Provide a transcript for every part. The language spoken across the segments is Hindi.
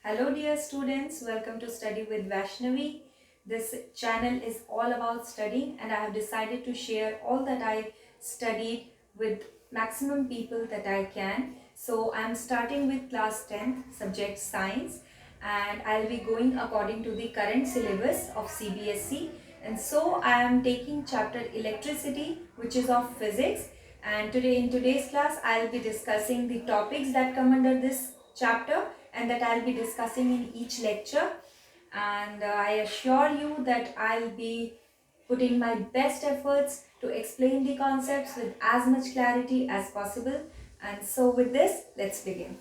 Hello dear students, welcome to Study with Vaishnavi. This channel is all about studying and I have decided to share all that I studied with maximum people that I can. So I am starting with class 10th subject science and I will be going according to the current syllabus of CBSE. And so I am taking chapter electricity, which is of physics, and today in today's class I will be discussing the topics that come under this chapter and that I'll be discussing in each lecture. And I assure you that I'll be putting my best efforts to explain the concepts with as much clarity as possible. And so with this, let's begin.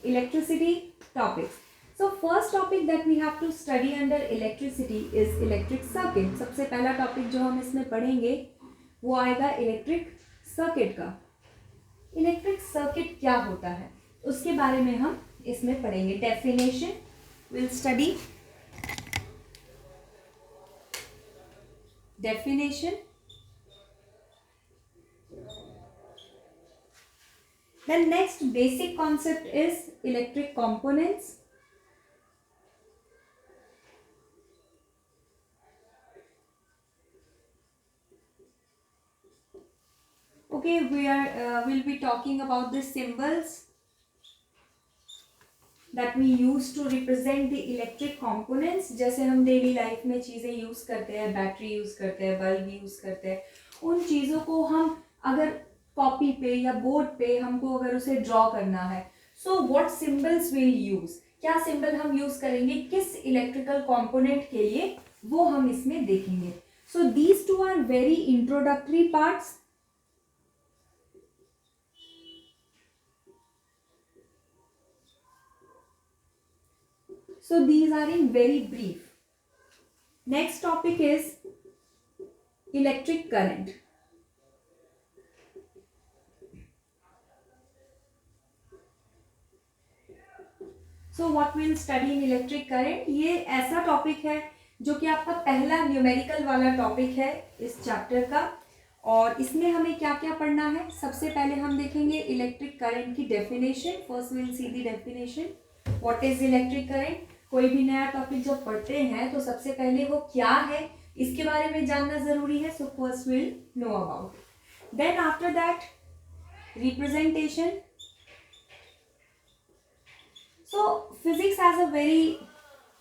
Electricity topics. So first topic that we have to study under electricity is electric circuit. सबसे पहला टॉपिक जो हम इसमें पढ़ेंगे वो आएगा इलेक्ट्रिक सर्किट का. इलेक्ट्रिक सर्किट क्या होता है उसके बारे में हम इसमें पढ़ेंगे. Definition will study definition, then next basic concept is electric components, okay. We'll be talking about the symbols that we use to represent the electric components. जैसे हम डेली लाइफ में चीज़ें यूज़ करते हैं, बैटरी यूज़ करते हैं, बल्ब यूज़ करते हैं, उन चीज़ों को हम अगर कॉपी पे या बोर्ड पे हमको अगर उसे ड्रॉ करना है, so what symbols will use, क्या सिंबल हम यूज़ करेंगे किस इलेक्ट्रिकल कंपोनेंट के लिए, वो हम इसमें देखेंगे. So these two are very introductory parts. So these are in very brief. Next topic is electric current. So what we'll study in electric current, ये ऐसा टॉपिक है जो कि आपका पहला न्यूमेरिकल वाला टॉपिक है इस चैप्टर का. और इसमें हमें क्या क्या पढ़ना है, सबसे पहले हम देखेंगे इलेक्ट्रिक करंट की definition. First will see the definition. What is electric current. कोई भी नया टॉपिक जब पढ़ते हैं तो सबसे पहले वो क्या है इसके बारे में जानना जरूरी है. So first will know about it. Then after that representation. So physics has a very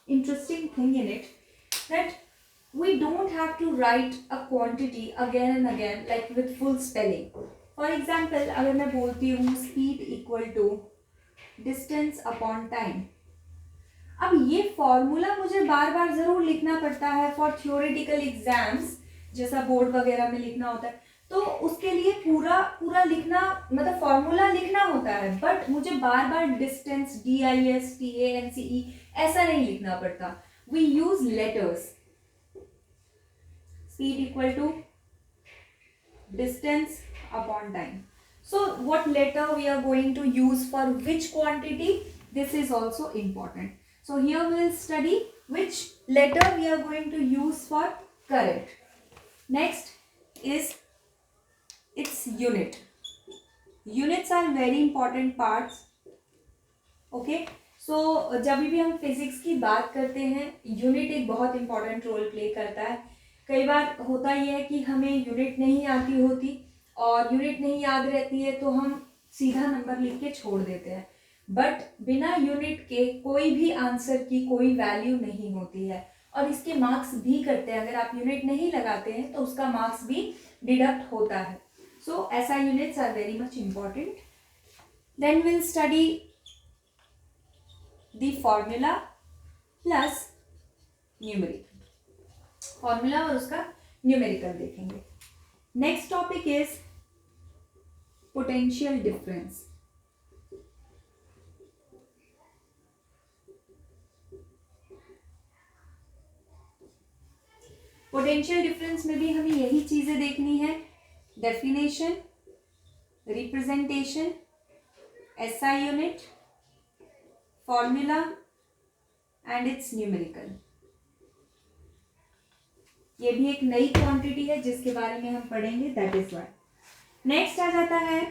interesting thing in it that we don't have to write a quantity again and again like with full spelling. For example, अगर मैं बोलती हूँ speed equal to distance upon time. अब ये फॉर्मूला मुझे बार बार जरूर लिखना पड़ता है फॉर थियोरेटिकल एग्जाम्स, जैसा बोर्ड वगैरह में लिखना होता है, तो उसके लिए पूरा पूरा लिखना मतलब फॉर्मूला लिखना होता है, बट मुझे बार बार डिस्टेंस DISTANCE ऐसा नहीं लिखना पड़ता. We use letters. Speed equal to distance upon time. So what letter we are going to use for which quantity, this is also important. So here we will study which letter we are going to use for current. Next is its unit. Units are very important parts. Okay. So जब भी हम फिजिक्स की बात करते हैं, यूनिट एक बहुत इंपॉर्टेंट रोल प्ले करता है. कई बार होता ही है कि हमें यूनिट नहीं आती होती और यूनिट नहीं याद रहती है तो हम सीधा नंबर लिख के छोड़ देते हैं, बट बिना यूनिट के कोई भी आंसर की कोई वैल्यू नहीं होती है और इसके मार्क्स भी कटते हैं. अगर आप यूनिट नहीं लगाते हैं तो उसका मार्क्स भी डिडक्ट होता है. सो ऐसा units are very much important. Then will study the formula plus numerical. Formula और उसका न्यूमेरिकल देखेंगे. Next topic is potential difference. Potential difference में भी हमें यही चीजें देखनी है. Definition, representation, SI unit, formula and its numerical. ये भी एक नई क्वांटिटी है जिसके बारे में हम पढ़ेंगे, दैट इज वाई. नेक्स्ट आ जाता है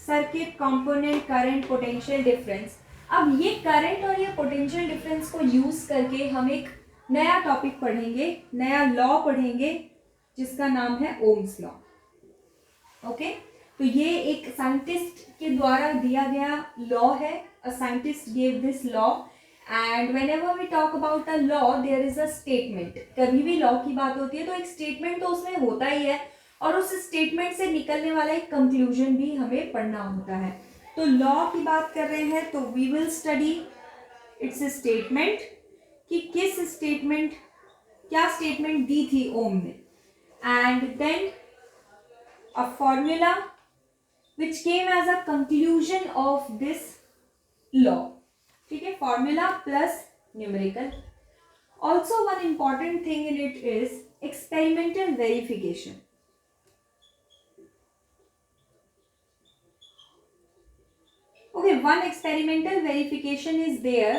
circuit component current potential difference. अब ये करंट और ये पोटेंशियल डिफरेंस को यूज करके हम एक नया टॉपिक पढ़ेंगे, नया लॉ पढ़ेंगे जिसका नाम है ओम्स लॉ। ओके, तो ये एक साइंटिस्ट के द्वारा दिया गया लॉ है। A scientist gave this law and whenever we talk about a law there is a statement. कभी भी लॉ की बात होती है तो एक स्टेटमेंट तो उसमें होता ही है और उस स्टेटमेंट से निकलने वाला एक कंक्लूजन भी हमें पढ़ना होता है। तो लॉ की बात कर रहे हैं तो we will study its statement, कि किस स्टेटमेंट, क्या स्टेटमेंट दी थी ओम ने, and then a formula which came as a conclusion of this law. ठीक है, formula plus numerical. Also one important thing in it is experimental verification. Okay, one experimental verification is there.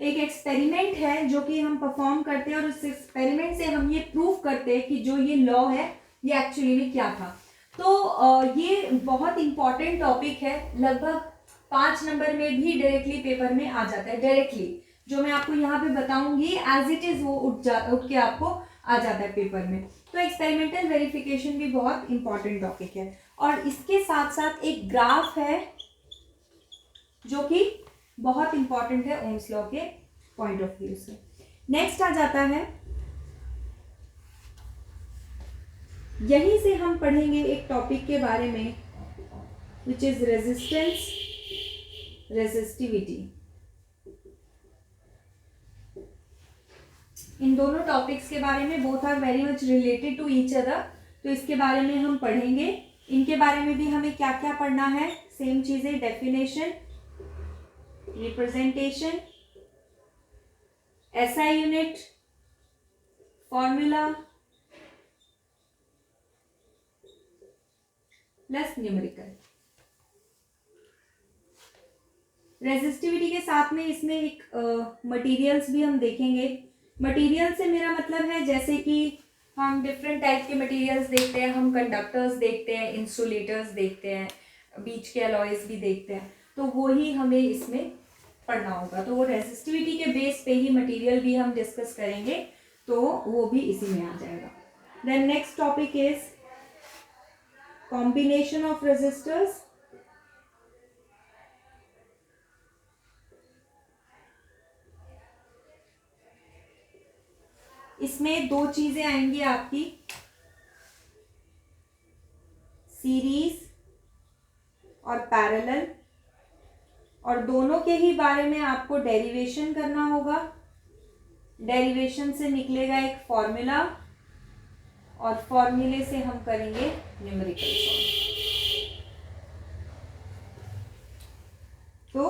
एक एक्सपेरिमेंट है जो कि हम परफॉर्म करते हैं और उस एक्सपेरिमेंट से हम ये प्रूव करते हैं कि जो ये लॉ है ये एक्चुअली में क्या था। तो ये बहुत इंपॉर्टेंट टॉपिक है, लगभग 5 नंबर में भी डायरेक्टली पेपर में आ जाता है। डायरेक्टली जो मैं आपको यहाँ पे बताऊंगी एज इट इज वो उठ के आपको आ जाता है पेपर में। तो एक्सपेरिमेंटल वेरिफिकेशन भी बहुत इंपॉर्टेंट टॉपिक है और इसके साथ साथ एक ग्राफ है जो कि बहुत इंपॉर्टेंट है ओम्स लॉ के पॉइंट ऑफ व्यू से। नेक्स्ट आ जाता है, यहीं से हम पढ़ेंगे एक टॉपिक के बारे में विच इज रेजिस्टेंस, रेजिस्टिविटी। इन दोनों टॉपिक्स के बारे में both are very much related to each other, तो इसके बारे में हम पढ़ेंगे। इनके बारे में भी हमें क्या क्या पढ़ना है, सेम चीजें, definition, representation, SI unit, formula plus numerical. Resistivity के साथ में इसमें एक मटेरियल्स भी हम देखेंगे। मटेरियल से मेरा मतलब है जैसे कि हम डिफरेंट टाइप के मटेरियल्स देखते हैं, हम कंडक्टर्स देखते हैं, इंसुलेटर्स देखते हैं, बीच के अलॉयज भी देखते हैं, तो वो ही हमें इसमें पढ़ना होगा। तो वो रेजिस्टिविटी के बेस पे ही मटेरियल भी हम डिस्कस करेंगे, तो वो भी इसी में आ जाएगा। Then next topic is combination of resistors. इसमें दो चीजें आएंगी आपकी, सीरीज और पैरेलल, और दोनों के ही बारे में आपको डेरिवेशन करना होगा। डेरिवेशन से निकलेगा एक फॉर्मूला और फॉर्मूले से हम करेंगे न्यूमेरिकल सॉल्व। तो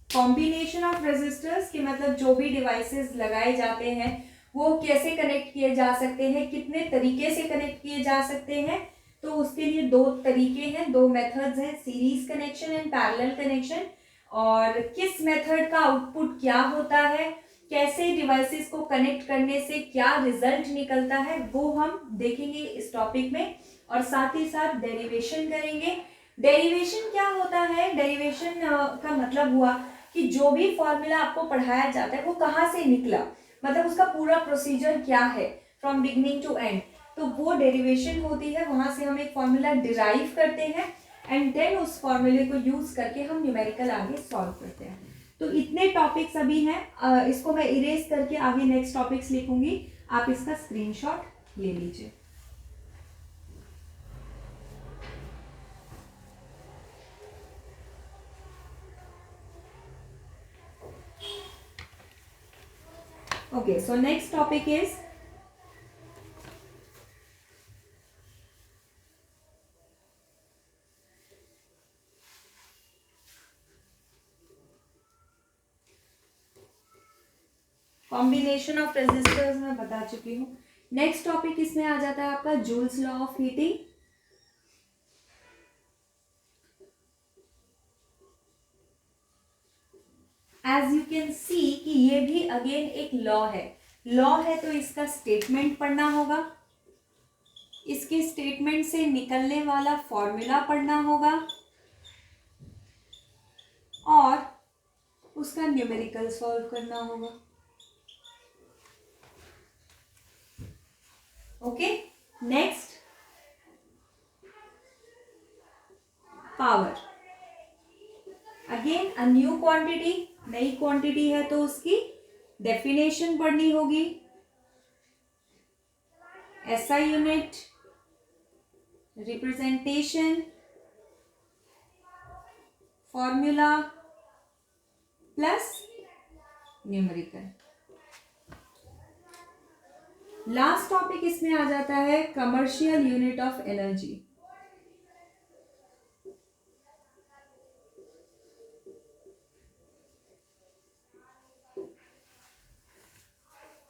कॉम्बिनेशन ऑफ रेजिस्टर्स के मतलब जो भी डिवाइसेस लगाए जाते हैं वो कैसे कनेक्ट किए जा सकते हैं, कितने तरीके से कनेक्ट किए जा सकते हैं, तो उसके लिए दो तरीके हैं, दो मेथड्स हैं, series connection and parallel connection. और किस मेथड का आउटपुट क्या होता है, कैसे डिवाइसेस को कनेक्ट करने से क्या रिजल्ट निकलता है, वो हम देखेंगे इस टॉपिक में। और साथ ही साथ डेरिवेशन करेंगे। डेरिवेशन क्या होता है, डेरिवेशन का मतलब हुआ कि जो भी फॉर्मूला आपको पढ़ाया जाता है वो कहाँ से निकला, मतलब उसका पूरा प्रोसीजर क्या है फ्रॉम बिगिनिंग टू एंड, तो वो डेरिवेशन होती है। वहां से हम एक फॉर्मूला डिराइव करते हैं एंड देन उस फॉर्मूले को यूज करके हम न्यूमेरिकल आगे सॉल्व करते हैं। तो इतने टॉपिक्स अभी हैं, इसको मैं इरेज करके आगे नेक्स्ट टॉपिक्स लिखूंगी, आप इसका स्क्रीनशॉट ले लीजिए। Okay, so next topic is combination of resistors मैं बता चुकी हूँ। नेक्स्ट टॉपिक इसमें आ जाता है आपका Joule's law of heating. As you can see कि ये भी अगेन एक लॉ है तो इसका स्टेटमेंट पढ़ना होगा, इसके स्टेटमेंट से निकलने वाला फॉर्मूला पढ़ना होगा, और उसका न्यूमेरिकल सॉल्व करना होगा। Okay, next power. Again a new quantity, नई क्वांटिटी है तो उसकी डेफिनेशन पढ़नी होगी। SI unit, representation, formula plus numerical. Last topic इसमें आ जाता है commercial unit of energy.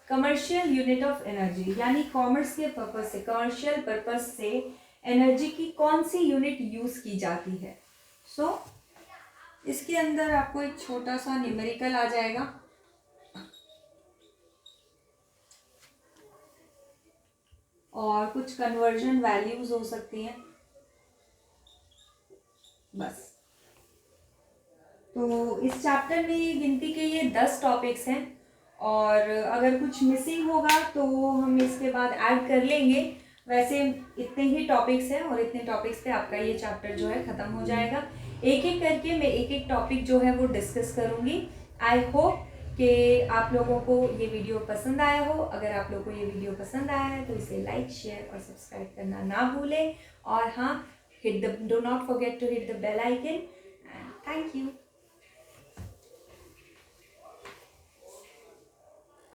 Commercial unit of energy यानी कॉमर्स के पर्पज से, कमर्शियल पर्पज से एनर्जी की कौन सी यूनिट यूज की जाती है। सो इसके अंदर आपको एक छोटा सा न्यूमेरिकल आ जाएगा। और कुछ कन्वर्जन वैल्यूज हो सकती हैं बस। तो इस चैप्टर में गिनती के ये 10 टॉपिक्स हैं और अगर कुछ मिसिंग होगा तो हम इसके बाद ऐड कर लेंगे। वैसे इतने ही टॉपिक्स हैं और इतने टॉपिक्स पे आपका ये चैप्टर जो है ख़त्म हो जाएगा। एक एक करके मैं एक एक टॉपिक जो है वो डिस्कस करूँगी। आई होप कि आप लोगों को ये वीडियो पसंद आया हो। अगर आप लोगों को ये वीडियो पसंद आया है तो इसे लाइक, शेयर और सब्सक्राइब करना ना भूलें। और हाँ, do not forget to hit the bell icon. And thank you.